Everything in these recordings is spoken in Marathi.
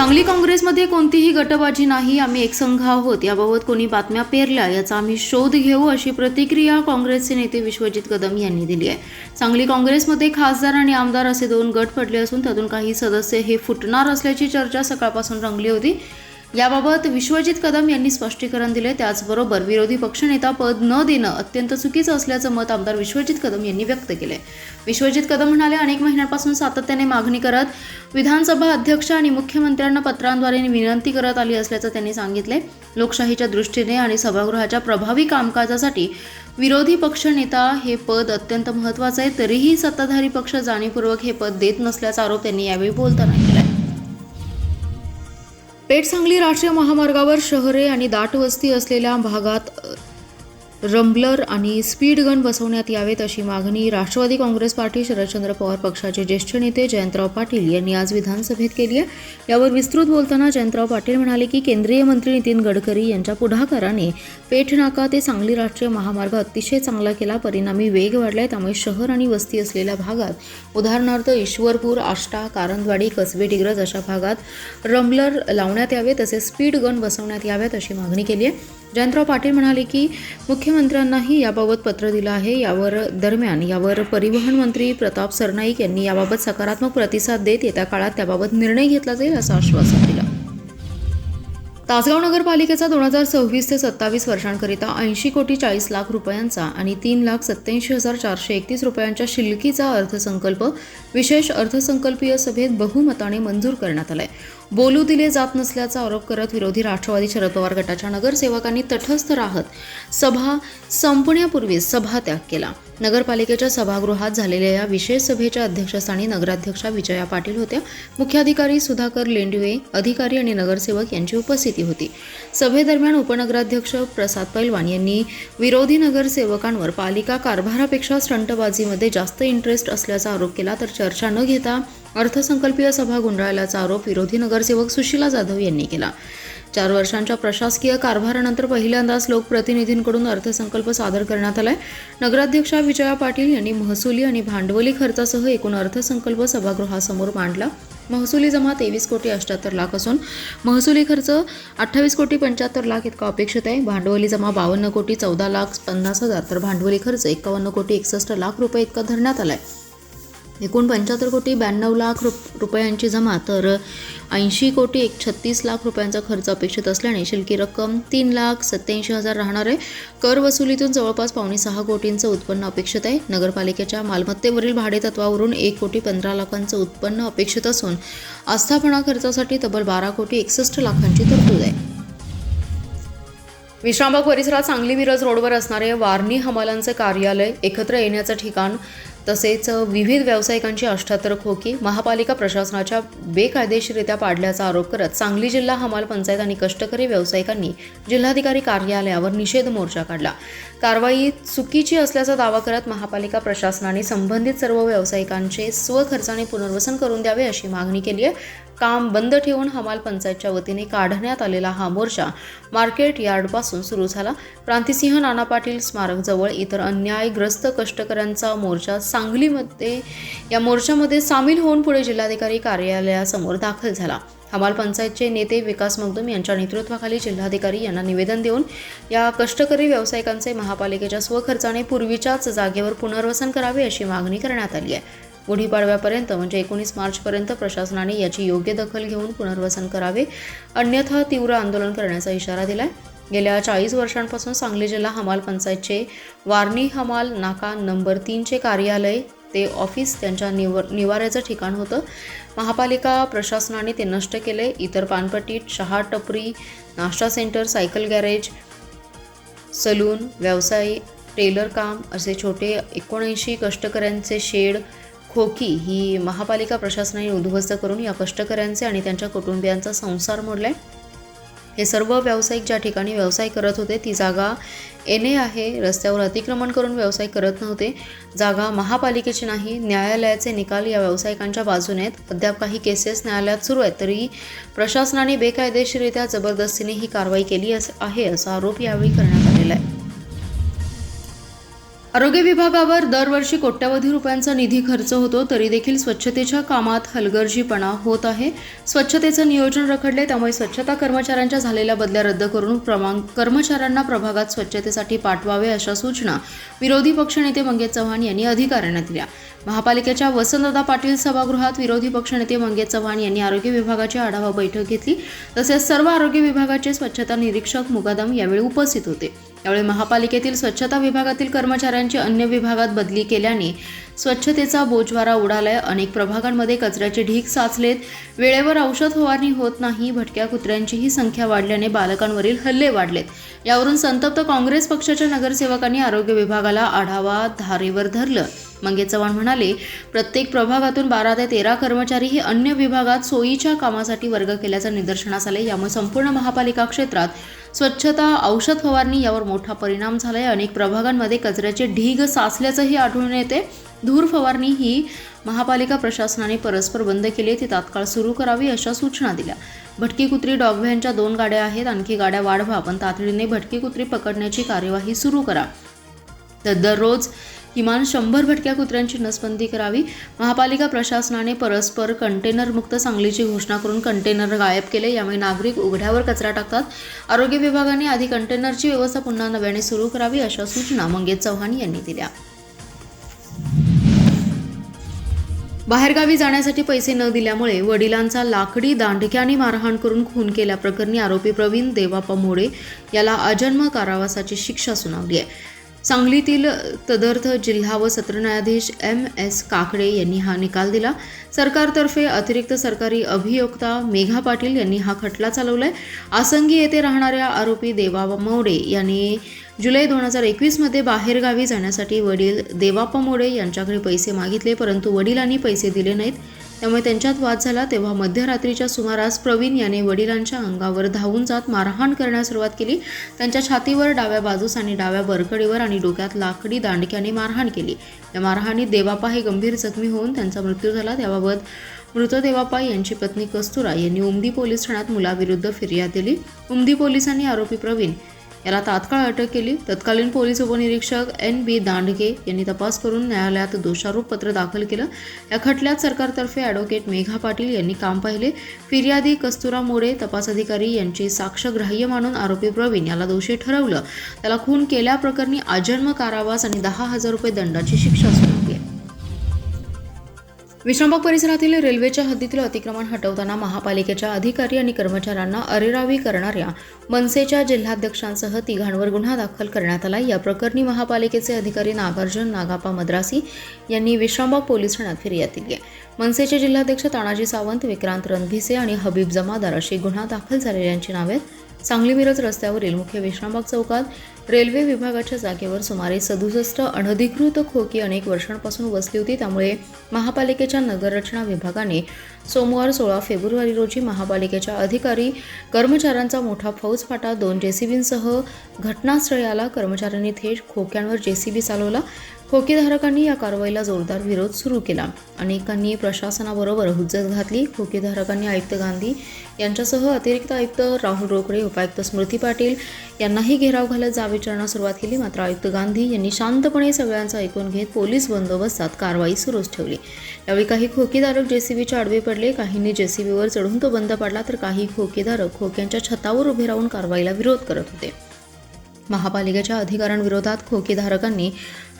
सांगली काँग्रेसमध्ये कोणतीही गटबाजी नाही, आम्ही एकसंघ आहोत. याबाबत कोणी बातम्या पेरल्या याचा आम्ही शोध घेऊ, अशी प्रतिक्रिया काँग्रेसचे नेते विश्वजित कदम यांनी दिली आहे. सांगली काँग्रेसमध्ये खासदार आणि आमदार असे दोन गट पडले असून त्यातून काही सदस्य हे फुटणार असल्याची चर्चा सकाळपासून रंगली होती. याबाबत विश्वजित कदम यांनी स्पष्टीकरण दिले. त्याचबरोबर विरोधी पक्षनेता पद न देणं अत्यंत चुकीचं असल्याचं मत आमदार विश्वजित कदम यांनी व्यक्त केले. विश्वजित कदम म्हणाले, अनेक महिन्यांपासून सातत्याने मागणी करत विधानसभा अध्यक्ष आणि मुख्यमंत्र्यांना पत्रांद्वारे विनंती करत आली असल्याचं त्यांनी सांगितले. लोकशाहीच्या दृष्टीने आणि सभागृहाच्या प्रभावी कामकाजासाठी विरोधी पक्षनेता हे पद अत्यंत महत्त्वाचं आहे. तरीही सत्ताधारी पक्ष जाणीवपूर्वक हे पद देत नसल्याचा आरोप त्यांनी यावेळी बोलताना केला. पेठ सांगली राष्ट्रीय महामार्गावर शहरे आणि दाट वस्ती असलेल्या भागात रंबलर आणि स्पीड गन बसवण्यात यावेत अशी मागणी राष्ट्रवादी काँग्रेस पार्टी शरदचंद्र पवार पक्षाचे ज्येष्ठ नेते जयंतराव पाटील यांनी आज विधानसभेत केली आहे. यावर विस्तृत बोलताना जयंतराव पाटील म्हणाले की केंद्रीय मंत्री नितीन गडकरी यांच्या पुढाकाराने पेठ नाका ते सांगली राष्ट्रीय महामार्ग अतिशय चांगला केला. परिणामी वेग वाढलाय. त्यामुळे शहर आणि वस्ती असलेल्या भागात उदाहरणार्थ ईश्वरपूर, आष्टा, कारंजवाडी, कसबे, डिग्रज अशा भागात रंबलर लावण्यात यावे, तसेच स्पीड गन बसवण्यात याव्यात अशी मागणी केली आहे. जयंतराव पाटील म्हणाले की मुख्यमंत्र्यांनाही याबाबत पत्र दिलं आहे. यावर परिवहन मंत्री प्रताप सरनाईक यांनी याबाबत सकारात्मक प्रतिसाद देत येत्या काळात त्याबाबत निर्णय घेतला जाईल असं आश्वासन दिलं. तासगाव नगरपालिकेचा 2026 ते 27 वर्षांकरिता 80 कोटी 40 लाख रुपयांचा आणि 3,87,431 रुपयांच्या शिल्लकीचा अर्थसंकल्प विशेष अर्थसंकल्पीय सभेत बहुमताने मंजूर करण्यात आलाय. बोलू दिले जात नसल्याचा आरोप करत विरोधी राष्ट्रवादी शरद पवार गटाच्या नगरसेवकांनी तटस्थ राहत सभा संपण्यापूर्वीच सभात्याग केला. नगरपालिकेच्या सभागृहात झालेल्या या विशेष सभेच्या अध्यक्षस्थानी नगराध्यक्षा विजया पाटील होत्या. मुख्याधिकारी सुधाकर लेंडवे, अधिकारी आणि नगरसेवक यांची उपस्थिती होती. सभेदरम्यान उपनगराध्यक्ष प्रसाद पैलवान यांनी विरोधी नगरसेवकांवर पालिका कारभारापेक्षा स्टंटबाजीमध्ये जास्त इंटरेस्ट असल्याचा आरोप केला. तर चर्चा न घेता अर्थसंकल्पीय सभा गुंडाळल्याचा आरोप विरोधी नगरसेवक सुशीला जाधव यांनी केला. 4 वर्षांच्या प्रशासकीय कारभारानंतर पहिल्यांदाच लोकप्रतिनिधींकडून अर्थसंकल्प सादर करण्यात आलाय. नगराध्यक्षा विजया पाटील यांनी महसुली आणि भांडवली खर्चासह एकूण अर्थसंकल्प सभागृहासमोर मांडला. महसुली जमा 23 कोटी 78 लाख असून महसुली खर्च 28 कोटी 75 लाख इतका अपेक्षित आहे. भांडवली जमा 52 कोटी 14 लाख 50 हजार तर भांडवली खर्च 51 कोटी 61 लाख रुपये इतका धरण्यात आलाय. एकूण 75 कोटी 92 लाख रुपयांची जमा तर 80 कोटी 36 लाख रुपयांचा खर्च अपेक्षित असल्याने शिल्लकी रक्कम 3,87,000 राहणार आहे. कर वसुलीतून जवळपास 5.6 कोटींचं उत्पन्न अपेक्षित आहे. नगरपालिकेच्या मालमत्तेवरील भाडेतत्वावरून 1 कोटी 15 लाखांचं उत्पन्न अपेक्षित असून आस्थापना खर्चासाठी तब्बल 12 कोटी 61 लाखांची तरतूद आहे. विश्रामबाग परिसरात सांगली मिरज रोडवर असणारे वारणी हमालांचे कार्यालय, एकत्र येण्याचं ठिकाण तसेच विविध व्यावसायिकांची 78 खोकी महापालिका प्रशासनाच्या बेकायदेशीररित्या पाडल्याचा आरोप करत सांगली जिल्हा हमाल पंचायत आणि कष्टकरी व्यावसायिकांनी जिल्हाधिकारी कार्यालयावर निषेध मोर्चा काढला. कारवाई चुकीची असल्याचा दावा करत महापालिका प्रशासनाने संबंधित सर्व व्यावसायिकांचे स्वखर्चाने पुनर्वसन करून द्यावे अशी मागणी केली आहे. काम बंद ठेवून हमाल पंचायतच्या वतीने काढण्यात आलेला हा मोर्चा मार्केट यार्डपासून सुरू झाला. क्रांतिसिंह नाना पाटील स्मारकजवळ इतर अन्यायग्रस्त कष्टकऱ्यांचा मोर्चा सांगलीमध्ये या मोर्चामध्ये सामील होऊन पुढे जिल्हाधिकारी कार्यालयासमोर दाखल झाला. हमाल पंचायतचे नेते विकास मगदूम यांच्या नेतृत्वाखाली जिल्हाधिकारी यांना निवेदन देऊन या कष्टकरी व्यावसायिकांचे महापालिकेच्या स्वखर्चाने पूर्वीच्याच जागेवर पुनर्वसन करावे अशी मागणी करण्यात आली आहे. गुढीपाडव्यापर्यंत म्हणजे 19 मार्चपर्यंत प्रशासनाने याची योग्य दखल घेऊन पुनर्वसन करावे, अन्यथा तीव्र आंदोलन करण्याचा इशारा दिलाय. गेल्या 40 वर्षांपासून सांगली जिल्हा हमाल पंचायतचे वारणी हमाल नाका नंबर 3 कार्यालय ते ऑफिस त्यांच्या निवाऱ्याचं ठिकाण होतं. महापालिका प्रशासनाने ते नष्ट केले. इतर पानपट्टी, चहा टपरी, नाश्ता सेंटर, सायकल गॅरेज, सलून, व्यवसाय, टेलर काम असे छोटे 79 कष्टकऱ्यांचे शेड, खोकी ही महापालिका प्रशासनाने उद्ध्वस्त करून या कष्टकऱ्यांचे आणि त्यांच्या कुटुंबियांचा संसार मोडलाय. हे सर्व व्यावसायिक ज्या ठिकाणी व्यवसाय करत होते ती जागा NA आहे. रस्त्यावर अतिक्रमण करून व्यवसाय करत नव्हते. जागा महापालिकेची नाही. न्यायालयाचे निकाल या व्यावसायिकांच्या बाजूने आहेत. अद्याप काही केसेस न्यायालयात सुरू आहेत. तरी प्रशासनाने बेकायदेशीररित्या जबरदस्तीने ही कारवाई केली आहे असा आरोप यावेळी करण्यात आलेला आहे. आरोग्य विभागावर दरवर्षी कोट्यवधी रुपयांचा निधी खर्च होतो, तरी देखील स्वच्छतेच्या कामात हलगर्जीपणा होत आहे. स्वच्छतेचं नियोजन रखडले, त्यामुळे स्वच्छता कर्मचाऱ्यांच्या झालेल्या बदल्या रद्द करून कर्मचाऱ्यांना प्रभागात स्वच्छतेसाठी पाठवावे अशा सूचना विरोधी पक्षनेते मंगेश चव्हाण यांनी अधिकाऱ्यांना दिल्या. महापालिकेच्या वसंतदादा पाटील सभागृहात विरोधी पक्षनेते मंगेश चव्हाण यांनी आरोग्य विभागाची आढावा बैठक घेतली. तसेच सर्व आरोग्य विभागाचे स्वच्छता निरीक्षक मुकादम यावेळी उपस्थित होते. यावेळी महापालिकेतील स्वच्छता विभागातील कर्मचाऱ्यांची अन्य विभागात बदली केल्याने स्वच्छतेचा बोजवारा उडालाय. अनेक प्रभागांमध्ये कचऱ्याचे ढीग साचलेत. वेळेवर औषध फवारणी होत नाही. भटक्या कुत्र्यांचीही संख्या वाढल्याने बालकांवरील हल्ले वाढलेत. यावरून संतप्त काँग्रेस पक्षाच्या नगरसेवकांनी आरोग्य विभागाला आढावा धारेवर धरलं. मंगेश चव्हाण म्हणाले, प्रत्येक प्रभागातून 12 ते 13 कर्मचारी हे अन्य विभागात सोयीच्या कामासाठी वर्ग केल्याचं निदर्शनास आले. यामुळे संपूर्ण महापालिका क्षेत्रात स्वच्छता, औषध फवारणी यावर मोठा परिणाम झालाय. अनेक प्रभागांमध्ये कचऱ्याचे ढीग साचल्याचंही आढळून येते. धूर फवारणी ही महापालिका प्रशासनाने परस्पर बंद केली, ती तात्काळ सुरू करावी अशा सूचना दिल्या. भटकी कुत्री डॉग व्हॅनच्या 2 गाड्या आहेत. आणखी गाड्या वाढवा, पण तातडीने भटकी कुत्री पकडण्याची कार्यवाही सुरू करा. दररोज किमान 100 भटक्या कुत्र्यांची नसबंदी करावी. महापालिका प्रशासनाने परस्पर कंटेनरमुक्त सांगलीची घोषणा करून कंटेनर गायब केले. यामुळे नागरिक उघड्यावर कचरा टाकतात. आरोग्य विभागाने आधी कंटेनरची व्यवस्था पुन्हा नव्याने सुरू करावी अशा सूचना मंगेश चव्हाण यांनी दिल्या. बाहेरगावी जाण्यासाठी पैसे न दिल्यामुळे वडिलांचा लाकडी दांडक्याने मारहाण करून खून केल्याप्रकरणी आरोपी प्रवीण देवाप्पा मोडे याला आजन्म कारावासाची शिक्षा सुनावली आहे. सांगलीतील तदर्थ जिल्हा व सत्र न्यायाधीश MS काकडे यांनी हा निकाल दिला. सरकारतर्फे अतिरिक्त सरकारी अभियोक्ता मेघा पाटील यांनी हा खटला चालवलाय. आसंगी येथे राहणाऱ्या आरोपी देवाप्पा मोडे यांनी जुलै 2021 मध्ये बाहेरगावी जाण्यासाठी वडील देवाप्पा मोडे यांच्याकडे पैसे मागितले, परंतु वडिलांनी पैसे दिले नाहीत. त्यामुळे त्यांच्यात वाद झाला. तेव्हा मध्यरात्रीच्या सुमारास प्रवीण याने वडिलांच्या अंगावर धावून जात मारहाण करण्यास सुरुवात केली. त्यांच्या छातीवर, डाव्या बाजूस आणि डाव्या बरकडीवर आणि डोक्यात लाकडी दांडक्याने मारहाण केली. या मारहाणीत देवाप्पा हे गंभीर जखमी होऊन त्यांचा मृत्यू झाला. त्याबाबत मृत देवाप्पा यांची पत्नी कस्तुरा यांनी उमदी पोलीस ठाण्यात मुलाविरुद्ध फिर्याद दिली. उमदी पोलिसांनी आरोपी प्रवीण याला तात्काळ अटक केली. तत्कालीन पोलीस उपनिरीक्षक NB दांडगे यांनी तपास करून न्यायालयात दोषारोप पत्र दाखल केलं. या खटल्यात सरकारतर्फे ॲडव्होकेट मेघा पाटील यांनी काम पाहिले. फिर्यादी कस्तुरा मोडे, तपास अधिकारी यांची साक्ष ग्राह्य मानून आरोपी प्रवीण याला दोषी ठरवलं. त्याला खून केल्याप्रकरणी आजन्म कारावास आणि 10,000 रुपये दंडाची शिक्षा सुनावली आहे. विश्रामबाग परिसरातील रेल्वेच्या हद्दीतील अतिक्रमण हटवताना महापालिकेच्या अधिकारी आणि कर्मचाऱ्यांना अरेरावी करणाऱ्या मनसेच्या जिल्हाध्यक्षांसह 3 गुन्हा दाखल करण्यात आला. या प्रकरणी महापालिकेचे अधिकारी नागार्जुन नागापा मद्रासी यांनी विश्रामबाग पोलीस ठाण्यात फिर्याद दिली आहे. मनसेचे जिल्हाध्यक्ष तानाजी सावंत, विक्रांत रणभिसे आणि हबीब जमादार अशी गुन्हा दाखल झालेल्यांची नावे सांगली मिरज रस्त्यावरील मुख्य विश्रामबाग चौकात रेल्वे विभागाच्या जागेवर सुमारे 67 अनधिकृत खोकी अनेक वर्षांपासून वसली होती. त्यामुळे महापालिकेच्या नगररचना विभागाने सोमवार 16 फेब्रुवारी रोजी महापालिकेच्या अधिकारी कर्मचाऱ्यांचा मोठा फौजफाटा 2 JCBंसह घटनास्थळी आला. कर्मचाऱ्यांनी थेट खोक्यांवर JCB चालवला. खोकीधारकांनी या कारवाईला जोरदार विरोध सुरू केला. अनेकांनी प्रशासनाबरोबर हुज्जत घातली. खोकीधारकांनी आयुक्त गांधी यांच्यासह अतिरिक्त आयुक्त राहुल रोकडे, उपायुक्त स्मृती पाटील यांनाही घेराव घालत जाब विचारण्यास सुरुवात केली. मात्र आयुक्त गांधी यांनी शांतपणे सगळ्यांचं ऐकून घेत पोलीस बंदोबस्तात कारवाई सुरूच ठेवली. यावेळी काही खोकीधारक JCBच्या आडवे पडले. काहींनी JCBवर चढून तो बंद पडला, तर काही खोकीधारक खोक्यांच्या छतावर उभे राहून कारवाईला विरोध करत होते. महापालिकेच्या अधिकाऱ्यांविरोधात खोकीधारकांनी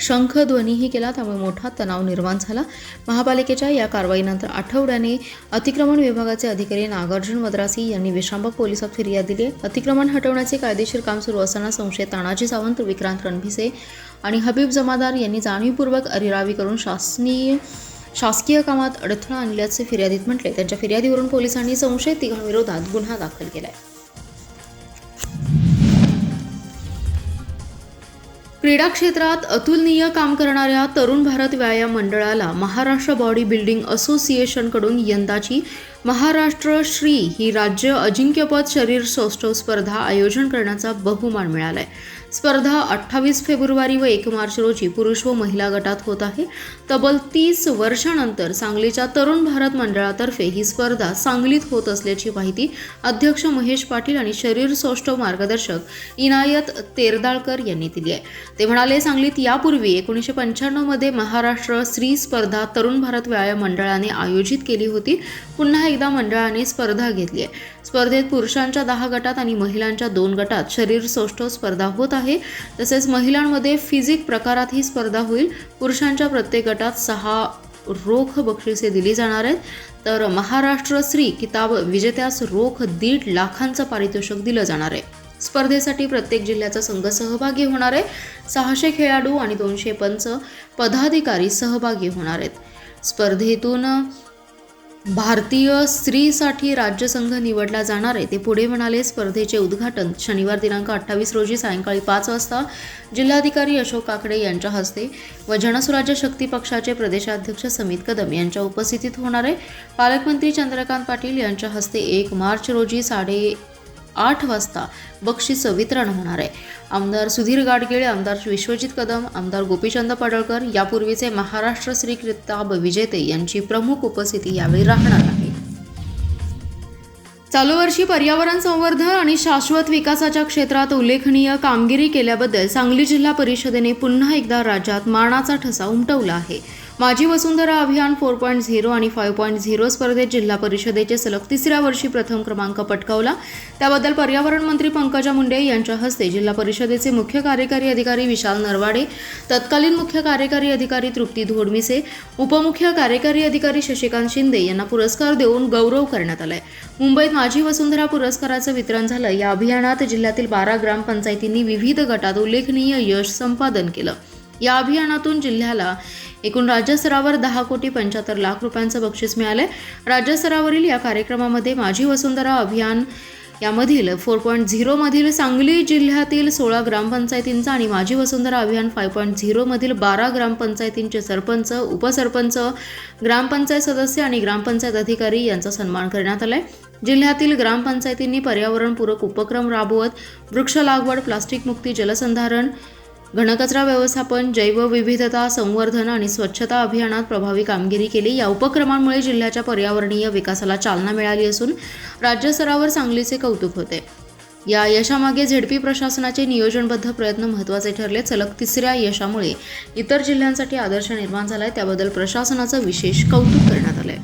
शंखध्वनीही केला. त्यामुळे मोठा तणाव निर्माण झाला. महापालिकेच्या या कारवाईनंतर आठवड्याने अतिक्रमण विभागाचे अधिकारी नागार्जुन मद्रासी यांनी विश्रामबाग पोलिसात फिर्याद दिली. अतिक्रमण हटवण्याचे कायदेशीर काम सुरू असताना संशयित तानाजी सावंत, विक्रांत रणभिसे आणि हबीब जमादार यांनी जाणीवपूर्वक अरेरावी करून शासकीय कामात अडथळा आणल्याचे फिर्यादीत म्हटले. त्यांच्या फिर्यादीवरून पोलिसांनी संशयित तिघांविरोधात गुन्हा दाखल केला आहे. क्रीडा क्षेत्रात अतुलनीय काम करणाऱ्या तरुण भारत व्यायाम मंडळाला महाराष्ट्र बॉडी बिल्डिंग असोसिएशनकडून यंदाची महाराष्ट्र श्री ही राज्य अजिंक्यपद शरीर सौष्ठव स्पर्धा आयोजन करण्याचा बहुमान मिळालाय। स्पर्धा 28 फेब्रुवारी व 1 मार्च रोजी पुरुष व महिला गटात होत आहे। तब्बल 30 वर्षांनंतर सांगलीच्या तरुण भारत मंडळातर्फे ही स्पर्धा सांगलीत होत असल्याची माहिती अध्यक्ष महेश पाटील आणि शरीर सौष्ठव मार्गदर्शक इनायत तेरदाळकर यांनी दिली आहे। ते म्हणाले, सांगलीत यापूर्वी 1995 मध्ये महाराष्ट्र श्री स्पर्धा तरुण भारत व्यायाम मंडळाने आयोजित केली होती। पुन्हा एकदा मंडळाने स्पर्धा घेतली आहे। स्पर्धेत पुरुषांच्या 10 गटात आणि महिलांच्या 2 गटात शरीर सौष्ठव स्पर्धा होत आहे। तसेच महिलांमध्ये फिजिक प्रकारात ही स्पर्धा होईल। पुरुषांच्या प्रत्येक गटात 6 रोख बक्षिसे दिली जाणार आहेत, तर महाराष्ट्र श्री किताब विजेत्यास रोख 1.5 लाखांचं पारितोषिक दिलं जाणार आहे। स्पर्धेसाठी प्रत्येक जिल्ह्याचा संघ सहभागी होणार आहे। 600 खेळाडू आणि 200 पंच पदाधिकारी सहभागी होणार आहेत। स्पर्धेतून भारतीय स्त्रीसाठी राज्य संघ निवडला जाणार आहे, ते पुढे म्हणाले। स्पर्धेचे उद्घाटन शनिवार दिनांक 28 रोजी सायंकाळी 5 वाजता जिल्हाधिकारी अशोक काकडे यांच्या हस्ते व जनसुराज्य शक्ती पक्षाचे प्रदेशाध्यक्ष समित कदम यांच्या उपस्थितीत होणार आहे। पालकमंत्री चंद्रकांत पाटील यांच्या हस्ते 1 मार्च रोजी 8:30 वाजता बक्षीस वितरण होणार आहे। आमदार सुधीर गाडगीळ, आमदार विश्वजित कदम, आमदार गोपीचंद पडळकर, यापूर्वीचे महाराष्ट्र श्री किताब विजेते यांची प्रमुख उपस्थिती यावेळी राहणार आहे। चालू वर्षी पर्यावरण संवर्धन आणि शाश्वत विकासाच्या क्षेत्रात उल्लेखनीय कामगिरी केल्याबद्दल सांगली जिल्हा परिषदेने पुन्हा एकदा राज्यात मानाचा ठसा उमटवला आहे। माझी वसुंधरा अभियान 4.0 आणि 5.0 स्पर्धेत जिल्हा परिषदेचे सलग 3ऱ्या वर्षी प्रथम क्रमांक पटकावला। त्याबद्दल पर्यावरण मंत्री पंकजा मुंडे यांच्या हस्ते जिल्हा परिषदेचे मुख्य कार्यकारी अधिकारी विशाल नरवाडे, तत्कालीन मुख्य कार्यकारी अधिकारी तृप्ती धोडमिसे, उपमुख्य कार्यकारी अधिकारी शशिकांत शिंदे यांना पुरस्कार देऊन गौरव करण्यात आलाय। मुंबईत माझी वसुंधरा पुरस्काराचं वितरण झालं। या अभियानात जिल्ह्यातील 12 ग्रामपंचायतींनी विविध गटात उल्लेखनीय यश संपादन केलं। या अभियानातून जिल्ह्याला एकूण राज्यस्तरावर 10,75,00,000 रुपयांचं बक्षीस मिळाले। राज्यस्तरावरील या कार्यक्रमामध्ये माझी वसुंधरा अभियान यामधील 4.0 मधील सांगली जिल्ह्यातील 16 ग्रामपंचायतींचा आणि माझी वसुंधरा अभियान 5.0 मधील 12 ग्रामपंचायतींचे सरपंच, उपसरपंच, ग्रामपंचायत सदस्य आणि ग्रामपंचायत अधिकारी यांचा सन्मान करण्यात आलाय। जिल्ह्यातील ग्रामपंचायतींनी पर्यावरणपूरक उपक्रम राबवत वृक्ष लागवड, प्लास्टिक मुक्ती, जलसंधारण, घनकचरा व्यवस्थापन, जैवविविधता संवर्धन आणि स्वच्छता अभियानात प्रभावी कामगिरी केली। या उपक्रमांमुळे जिल्ह्याच्या पर्यावरणीय विकासाला चालना मिळाली असून राज्यस्तरावर सांगलीचे कौतुक होते। या यशामागे झेडपी प्रशासनाचे नियोजनबद्ध प्रयत्न महत्त्वाचे ठरले। सलग 3ऱ्या यशामुळे इतर जिल्ह्यांसाठी आदर्श निर्माण झालाय, त्याबद्दल प्रशासनाचं विशेष कौतुक करण्यात आलंय।